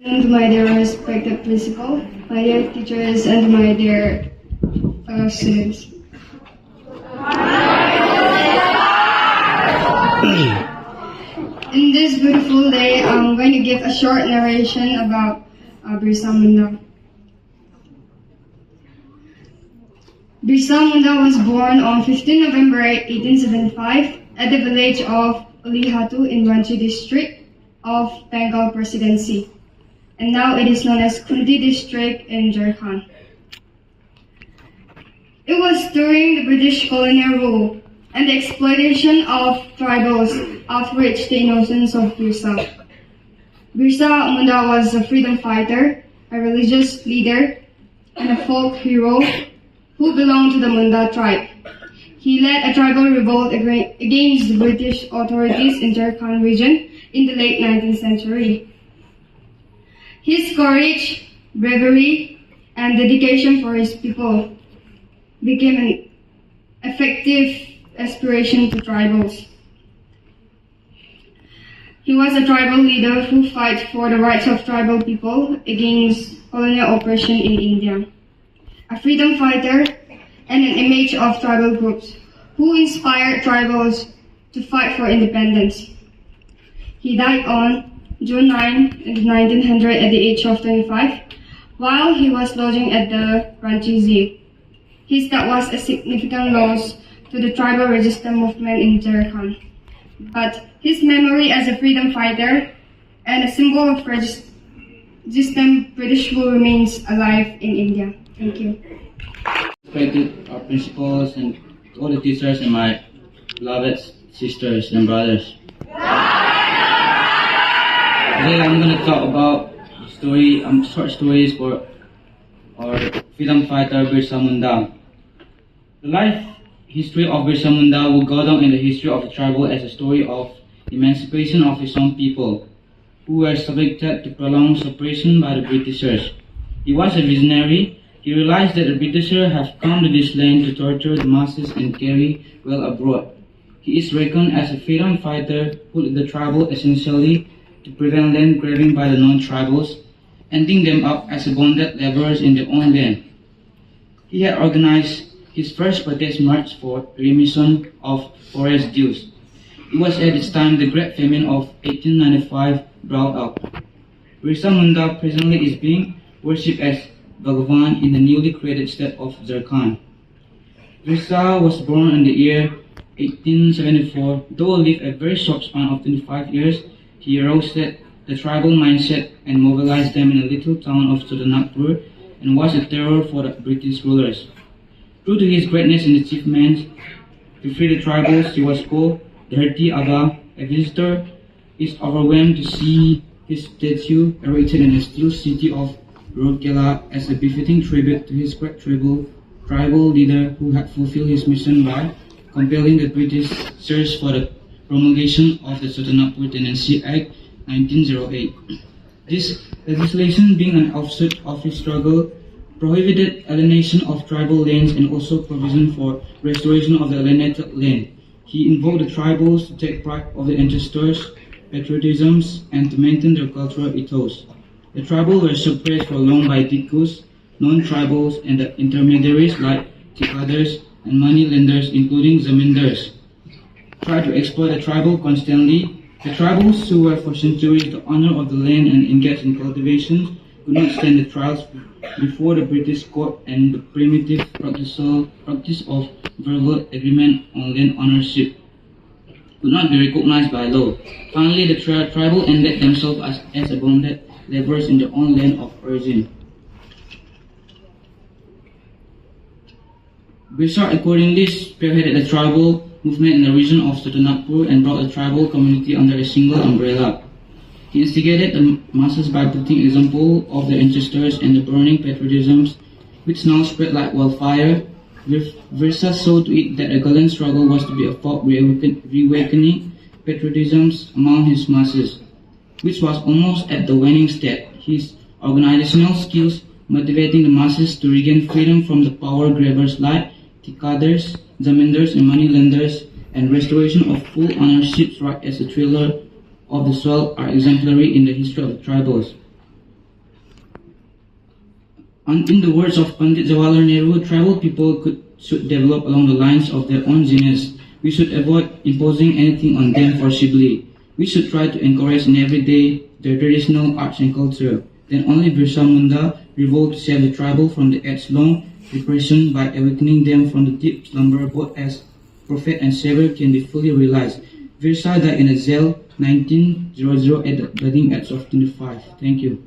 And my dear respected principal, my dear teachers, and my dear fellow students. In this beautiful day, I'm going to give a short narration about Birsa Munda. Birsa Munda was born on 15 November 1875 at the village of Ulihatu in Ranchi district of Bengal Presidency, and now it is known as Kunti district in Jharkhand. It was during the British colonial rule and the exploitation of tribals outraged the innocence of Birsa. Birsa Munda was a freedom fighter, a religious leader, and a folk hero who belonged to the Munda tribe. He led a tribal revolt against the British authorities in Jharkhand region in the late 19th century. His courage, bravery, and dedication for his people became an effective inspiration to tribals. He was a tribal leader who fought for the rights of tribal people against colonial oppression in India, a freedom fighter, and an image of tribal groups who inspired tribals to fight for independence. He died on June 9, 1900 at the age of 25 while he was lodging at the Ranchi Zoo. His death was a significant loss to the tribal resistance movement in Jharkhand, but his memory as a freedom fighter and a symbol of resistance British rule remains alive in India. Thank you. Respected our principals and all the teachers and my beloved sisters and brothers. Today I'm going to talk about short stories for our freedom fighter Birsa Munda. The life history of Birsa Munda will go down in the history of the tribal as a story of emancipation of his own people, who were subjected to prolonged suppression by the Britishers. He was a visionary. He realized that the Britishers have come to this land to torture the masses and carry wealth abroad. He is reckoned as a freedom fighter who led the tribal essentially to prevent land grabbing by the non-tribals, ending them up as bonded laborers in their own land. He had organized his first protest march for remission of forest dues. It was at this time the Great Famine of 1895 brought out. Birsa Munda presently is being worshipped as Bhagavan in the newly created state of Jharkhand. Birsa was born in the year 1874. Though he lived a very short span of 25 years, he rousted the tribal mindset and mobilized them in a little town of Nagpur and was a terror for the British rulers. True to his greatness and achievements to free the tribals, he was called the Dharti Aga. A visitor is overwhelmed to see his statue erected in the steel city of Rourkela as a befitting tribute to his great tribal leader who had fulfilled his mission by compelling the British search for the promulgation of the Nagpur Tenancy Act 1908. This legislation, being an offshoot of his struggle, prohibited alienation of tribal lands and also provision for restoration of the alienated land. He invoked the tribals to take pride of their ancestors' patriotisms and to maintain their cultural ethos. The tribals were suppressed for long by Tikus, non-tribals, and the intermediaries like Tikadars and money lenders, including Zamindars, tried to exploit the tribal constantly. The tribals, who were for centuries the owner of the land and engaged in cultivation, could not stand the trials before the British court, and the primitive practice of verbal agreement on land ownership could not be recognized by law. Finally, the tribal ended themselves as bonded laborers in their own land of origin. Birsa accordingly spearheaded the tribal movement in the region of Nagpur and brought the tribal community under a single umbrella. He instigated the masses by putting example of the ancestors and the burning patriotisms, which now spread like wildfire. Birsa saw to it that a gallant struggle was to be a folk reawakening patriotisms among his masses, which was almost at the waning state. His organizational skills motivating the masses to regain freedom from the power grabbers like Tikadars, Zamindars, and money lenders, and restoration of full ownership right as a thriller of the soil are exemplary in the history of the tribals. And in the words of Pandit Jawaharlal Nehru, tribal people should develop along the lines of their own genius. We should avoid imposing anything on them forcibly. We should try to encourage in every day their traditional arts and culture. Then only Birsa Munda revolved to save the tribal from the age-long repression by awakening them from the deep slumber both as prophet and savior can be fully realized. Birsa died in a jail 1900 at the budding age of 25. Thank you.